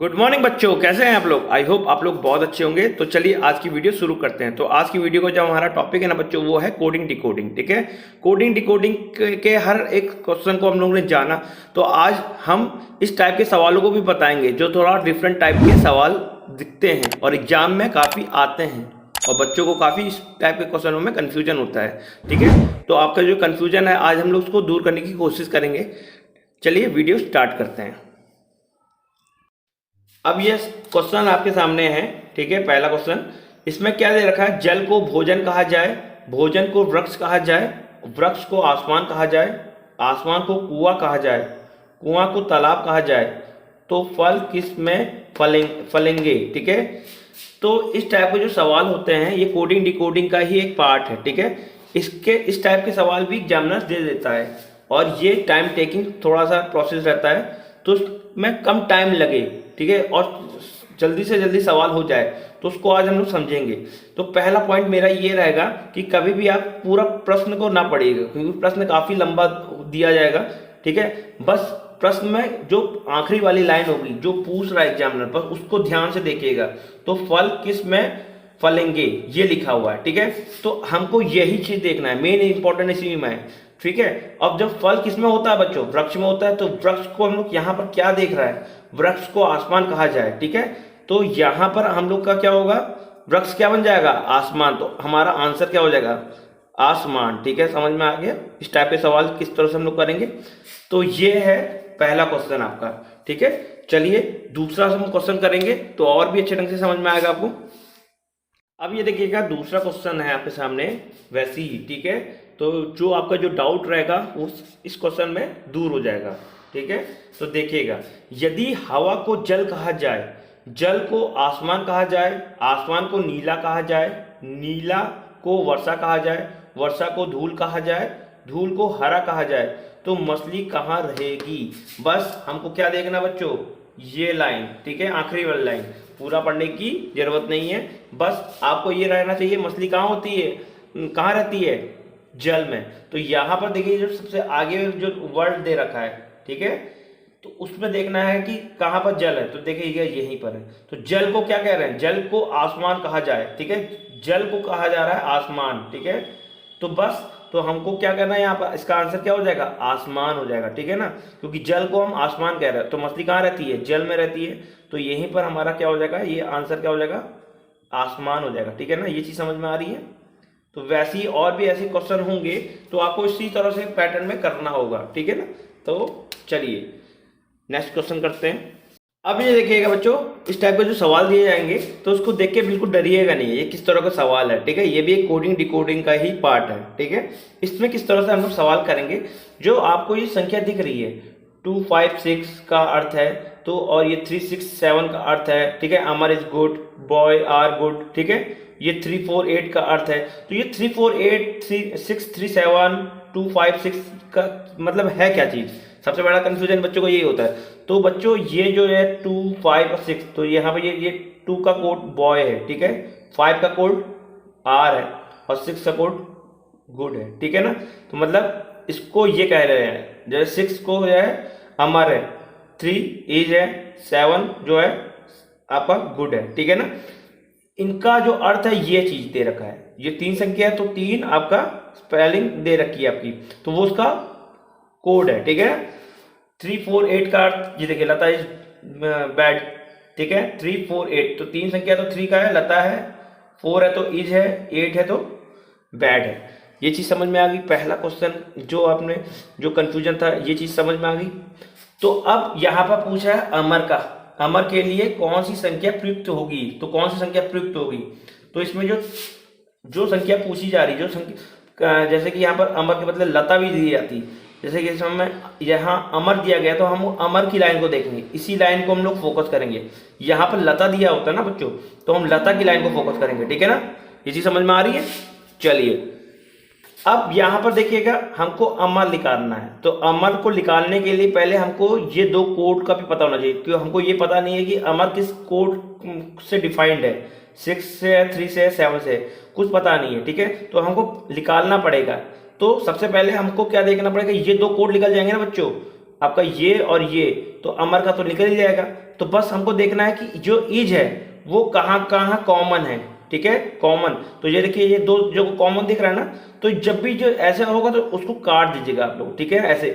Good morning बच्चों, कैसे हैं आप लोग। आई होप आप लोग बहुत अच्छे होंगे। तो चलिए आज की वीडियो शुरू करते हैं। तो आज की वीडियो का जो हमारा टॉपिक है ना बच्चों, वो है कोडिंग डिकोडिंग। ठीक है, कोडिंग डिकोडिंग के हर एक क्वेश्चन को हम लोगों ने जाना। तो आज हम इस टाइप के सवालों को भी बताएंगे जो थोड़ा डिफरेंट टाइप के सवाल दिखते हैं और एग्जाम में काफ़ी आते हैं और बच्चों को काफ़ी इस टाइप के क्वेश्चनों में कन्फ्यूजन होता है। ठीक है, तो आपका जो कन्फ्यूजन है आज हम लोग उसको दूर करने की कोशिश करेंगे। चलिए वीडियो स्टार्ट करते हैं। अब ये क्वेश्चन आपके सामने है। ठीक है, पहला क्वेश्चन इसमें क्या दे रखा है। जल को भोजन कहा जाए, भोजन को वृक्ष कहा जाए, वृक्ष को आसमान कहा जाए, आसमान को कुआं कहा जाए, कुआं को तालाब कहा जाए, तो फल किस में फलेंगे। ठीक है, तो इस टाइप के जो सवाल होते हैं ये कोडिंग डिकोडिंग का ही एक पार्ट है। ठीक है, इस टाइप के सवाल भी एग्जामिनर दे देता है और ये टाइम टेकिंग थोड़ा सा प्रोसेस रहता है, तो उसमें कम टाइम लगे। ठीक है, और जल्दी से जल्दी सवाल हो जाए, तो उसको आज हम लोग समझेंगे। तो पहला पॉइंट मेरा ये रहेगा कि कभी भी आप पूरा प्रश्न को ना पढ़िएगा, क्योंकि प्रश्न काफ़ी लंबा दिया जाएगा। ठीक है, बस प्रश्न में जो आखिरी वाली लाइन होगी जो पूछ रहा है एग्जामिनर, बस उसको ध्यान से देखिएगा। तो फल किस में फलेंगे ये लिखा हुआ है। ठीक है, तो हमको यही चीज़ देखना है, मेन इंपॉर्टेंट इसी में है। ठीक है, अब जब फल किस में होता है बच्चों, वृक्ष में होता है, तो वृक्ष को हम लोग यहाँ पर क्या देख रहा है, वृक्ष को आसमान कहा जाए। ठीक है, तो यहाँ पर हम लोग का क्या होगा, वृक्ष क्या बन जाएगा, आसमान। तो हमारा आंसर क्या हो जाएगा, आसमान। ठीक है, समझ में आ गया। इस टाइप के सवाल किस तरह से हम लोग करेंगे। तो ये है पहला क्वेश्चन आपका। ठीक है, चलिए दूसरा हम क्वेश्चन करेंगे तो और भी अच्छे ढंग से समझ में आएगा आपको। अब ये देखिएगा दूसरा क्वेश्चन है आपके सामने वैसे ही। ठीक है, तो जो आपका जो डाउट रहेगा वो इस क्वेश्चन में दूर हो जाएगा। ठीक है, तो देखिएगा, यदि हवा को जल कहा जाए, जल को आसमान कहा जाए, आसमान को नीला कहा जाए, नीला को वर्षा कहा जाए, वर्षा को धूल कहा जाए, धूल को हरा कहा जाए, तो मछली कहाँ रहेगी। बस हमको क्या देखना बच्चों, ये लाइन। ठीक है, आखिरी वाली लाइन, पूरा पढ़ने की जरूरत नहीं है, बस आपको ये रहना चाहिए मछली कहाँ होती है, कहाँ रहती है, जल में। तो यहाँ पर देखिए जो सबसे आगे जो वर्ड दे रखा है, ठीक है, तो उसमें देखना है कि कहाँ पर जल है। तो देखिएगा यहीं पर है। तो जल को क्या कह रहे हैं, जल को आसमान कहा जाए। ठीक है, जल को कहा जा रहा है आसमान। ठीक है, तो बस तो हमको क्या करना है यहाँ पर, इसका आंसर क्या हो जाएगा, आसमान हो जाएगा। ठीक है ना, क्योंकि जल को हम आसमान कह रहे हैं, तो मछली कहाँ रहती है, जल में रहती है। तो यहीं पर हमारा क्या हो जाएगा, ये आंसर क्या हो जाएगा, आसमान हो जाएगा। ठीक है ना, ये चीज़ समझ में आ रही है। तो वैसे ही और भी ऐसे क्वेश्चन होंगे तो आपको इसी तरह से पैटर्न में करना होगा। ठीक है ना, तो चलिए नेक्स्ट क्वेश्चन करते हैं। अब ये देखिएगा बच्चों, इस टाइप के जो सवाल दिए जाएंगे तो उसको देख के बिल्कुल डरिएगा नहीं, ये किस तरह का सवाल है। ठीक है, ये भी एक कोडिंग डिकोडिंग का ही पार्ट है। ठीक है, इसमें किस तरह से हम लोग सवाल करेंगे, जो आपको ये संख्या दिख रही है 256 का अर्थ है, तो और ये 367 का अर्थ है। ठीक है, Amar is good, boy are good. ठीक है, ये 348 का अर्थ है। तो ये 348 637 256 का मतलब है क्या चीज़, सबसे बड़ा कंफ्यूजन बच्चों को यही होता है। तो बच्चों ये जो है 2 5 और 6, तो यहाँ पे ये 2 का कोड बॉय है। ठीक है, 5 का कोड आर है और 6 का कोड गुड है। ठीक है ना, तो मतलब इसको ये कह रहे हैं, जैसे 6 को जो है अमर है, 3 इज है, 7 जो है आपका गुड है। ठीक है ना, इनका जो अर्थ है ये चीज दे रखा है, ये 3 संख्या है तो 3 आपका स्पेलिंग दे रखी है आपकी, तो वो उसका कोड है। ठीक है, 348 का अर्थ ये देखिए, लता इज बैड। ठीक है, 348 तो 3 संख्या तो 3 का है, लता है, 4 है तो इज है, 8 है तो बैड है। ये चीज समझ में आ गई। पहला क्वेश्चन जो आपने जो कंफ्यूजन था ये चीज समझ में आ गई। तो अब यहाँ पर पूछा है अमर का, अमर के लिए कौन सी संख्या प्रयुक्त होगी, तो कौन सी संख्या प्रयुक्त होगी। तो इसमें जो संख्या पूछी जा रही, जो संख्या, जैसे कि यहाँ पर अमर के बदले लता भी दी जाती, जैसे कि इसमें यहाँ अमर दिया गया तो हम अमर की लाइन को देखेंगे, इसी लाइन को हम लोग फोकस करेंगे। यहाँ पर लता दिया होता है ना बच्चों, तो हम लता की लाइन को फोकस करेंगे। ठीक है ना, ये चीज समझ में आ रही है। चलिए अब यहाँ पर देखिएगा, हमको अमर निकालना है, तो अमर को निकालने के लिए पहले हमको ये 2 कोड का भी पता होना चाहिए, क्योंकि हमको ये पता नहीं है कि अमर किस कोड से डिफाइंड है, 6 से है, 3 से है, 7 से है, कुछ पता नहीं है। ठीक है, तो हमको निकालना पड़ेगा। तो सबसे पहले हमको क्या देखना पड़ेगा, ये 2 कोड निकल जाएंगे ना बच्चों, आपका ये और ये, तो अमर का तो निकल ही जाएगा। तो बस हमको देखना है कि जो इज है वो कहाँ कहाँ कॉमन है, ठीक है, कॉमन। तो ये देखिए ये दो जो कॉमन दिख रहा है ना, तो जब भी जो ऐसे होगा तो उसको काट दीजिएगा आप लोग, ठीक है, ऐसे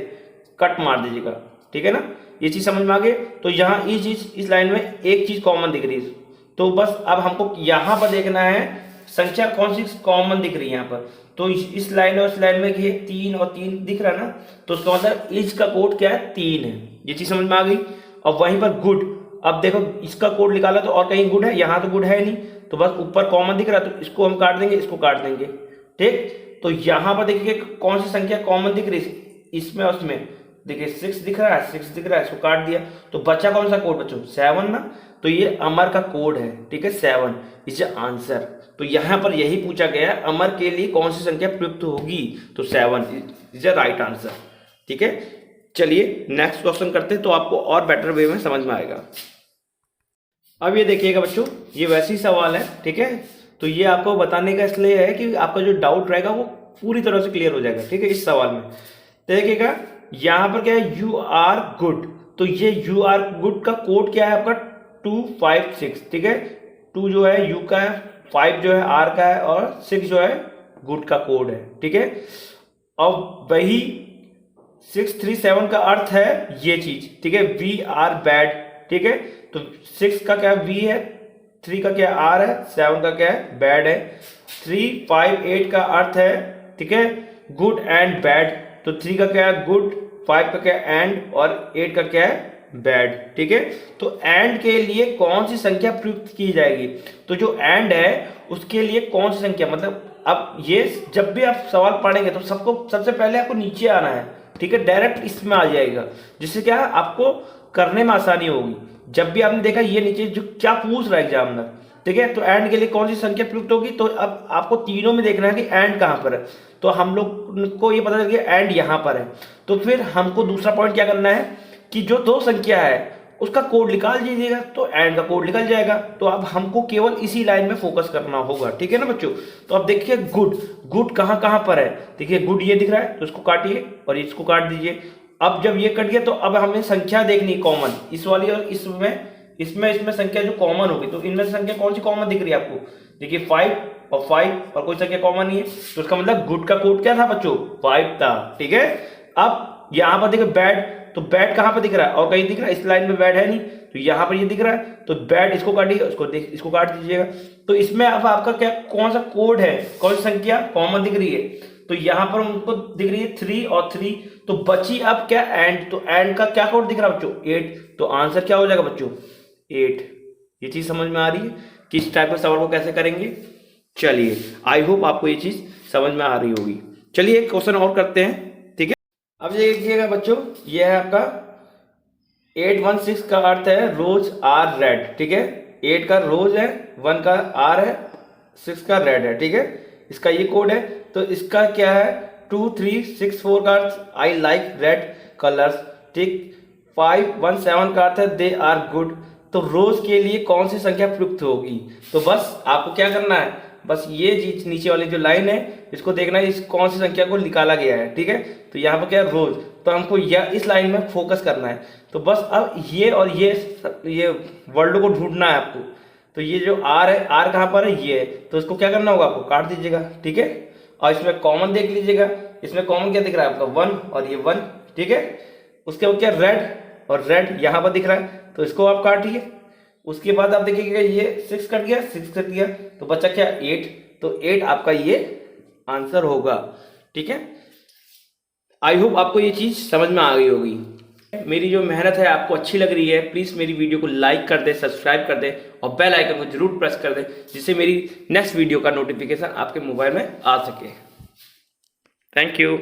कट मार दीजिएगा, ठीक है ना। ये चीज समझ में आ गई। तो यहाँ इस लाइन में एक चीज कॉमन दिख रही है, तो बस अब हमको यहाँ पर देखना है संख्या कौन सी कॉमन दिख रही है यहाँ पर। तो इस लाइन और इस लाइन में ये 3 और 3 दिख रहा है ना, तो उसका मतलब इज का कोड क्या है, 3 है। ये चीज समझ में आ गई। और वहीं पर गुड, अब देखो इसका कोड निकाला तो और कहीं गुड है, यहाँ तो गुड है नहीं, तो बस ऊपर कॉमन दिख रहा है तो इसको हम काट देंगे, इसको काट देंगे, ठीक। तो यहाँ पर देखिए कौन सी संख्या कॉमन दिख रही है, इसमें और उसमें देखिए 6 दिख रहा है, 6 दिख रहा है, इसको काट दिया। तो बचा कौन सा कोड बच्चों, 7 ना। तो ये अमर का कोड है, ठीक है, 7 इज आंसर। तो यहाँ पर यही पूछा गया है अमर के लिए कौन सी संख्या प्रयुक्त होगी, तो 7 इज राइट आंसर, ठीक है। चलिए नेक्स्ट क्वेश्चन करते हैं तो आपको और बेटर वे में समझ में आएगा। अब ये देखिएगा बच्चों, ये वैसे ही सवाल है, ठीक है। तो ये आपको बताने का इसलिए है कि आपका जो डाउट रहेगा वो पूरी तरह से क्लियर हो जाएगा, ठीक है, इस सवाल में। तो देखिएगा यहाँ पर क्या है, यू आर गुड। तो ये यू आर गुड का कोड क्या है आपका, 256, ठीक है। 2 जो है यू का है, 5 जो है आर का है, और 6 जो है गुड का कोड है, ठीक है। अब वही 637 का अर्थ है ये चीज, ठीक है, वी आर बैड, ठीक है। तो 6 का क्या वी है, 3 का क्या आर है, 7 का क्या है बैड है। 358 का अर्थ है, ठीक है, गुड एंड बैड। तो 3 का क्या है गुड, 5 का क्या एंड, और 8 का क्या है बैड, ठीक है। तो एंड के लिए कौन सी संख्या प्रयुक्त की जाएगी, तो जो एंड है उसके लिए कौन सी संख्या, मतलब अब ये जब भी आप सवाल पढ़ेंगे तो सबको सबसे पहले आपको नीचे आना है, ठीक है, डायरेक्ट इसमें आ जाएगा, जिससे क्या है आपको करने में आसानी होगी। जब भी आपने देखा ये नीचे जो क्या पूछ रहा है एग्जामिनर, ठीक है, तो एंड के लिए कौन सी संख्या प्रयुक्त होगी, तो अब आपको तीनों में देखना है कि एंड कहां पर है। तो हम लोग को ये पता चल गया एंड यहां पर है। तो फिर हमको दूसरा पॉइंट क्या करना है कि जो दो संख्या है उसका कोड निकाल दीजिएगा, तो एंड का कोड निकल जाएगा। तो अब हमको केवल इसी लाइन में फोकस करना होगा, ठीक है ना बच्चों। तो अब देखिए गुड, गुड कहां कहां पर है, देखिए गुड ये दिख रहा है, तो इसको काटिए और इसको काट दीजिए। अब जब ये कट गया तो अब हमें संख्या देखनी कॉमन, इस वाली और इसमें संख्या जो कॉमन होगी, तो इनमें संख्या कौन सी कॉमन दिख रही है आपको, देखिए 5 और 5 और कोई संख्या कॉमन नहीं है, तो इसका मतलब गुड का कोड क्या था बच्चों, 5 था, ठीक है। अब यहां पर देखिए बैड, तो बैड कहां पर दिख रहा है, और कहीं दिख रहा है, इस लाइन में बैड है नहीं, तो यहां पर ये दिख रहा है, तो बैड इसको काटिए, इसको काट दीजिएगा। तो इसमें अब आपका क्या कौन सा कोड है, कौन सी संख्या कॉमन दिख रही है, तो यहां पर उनको दिख रही है 3 और 3, तो बची अब क्या एंड, तो एंड का क्या कोड दिख रहा है बच्चों, 8। तो आंसर क्या हो जाएगा बच्चों, 8। ये चीज समझ में आ रही है कि इस टाइप के सवाल को कैसे करेंगे। चलिए आई होप आपको ये चीज समझ में आ रही होगी। चलिए एक क्वेश्चन और करते हैं, ठीक है। अब ये देखिएगा बच्चों, ये है आपका 816 का अर्थ है रोज आर रेड, ठीक है। 8 का रोज है, 1 का आर है, 6 का रेड है, ठीक है। इसका ये कोड है। तो इसका क्या है 2364 का अर्थ आई लाइक रेड कलर्स, ठीक। 517 का अर्थ है दे आर गुड। तो रोज के लिए कौन सी संख्या प्रयुक्त होगी, तो बस आपको क्या करना है, बस ये चीज नीचे वाली जो लाइन है इसको देखना है, इस कौन सी संख्या को निकाला गया है, ठीक है। तो यहाँ पर क्या है रोज, तो हमको इस लाइन में फोकस करना है। तो बस अब ये और ये वर्ड को ढूंढना है आपको। तो ये जो आर है, आर कहाँ पर है, ये है, तो इसको क्या करना होगा आपको, काट दीजिएगा, ठीक है। और इसमें कॉमन देख लीजिएगा, इसमें कॉमन क्या दिख रहा है आपका 1 और ये 1, ठीक है। उसके बाद क्या रेड, और रेड यहाँ पर दिख रहा है, तो इसको आप काटिए। उसके बाद आप देखिएगा ये 6 कट गया, 6 कट गया, तो बचा क्या 8। तो 8 आपका ये आंसर होगा, ठीक है। आई होप आपको ये चीज समझ में आ गई होगी। मेरी जो मेहनत है आपको अच्छी लग रही है, प्लीज मेरी वीडियो को लाइक कर दे, सब्सक्राइब कर दे और बेल आइकन को जरूर प्रेस कर दे, जिससे मेरी नेक्स्ट वीडियो का नोटिफिकेशन आपके मोबाइल में आ सके। Thank you.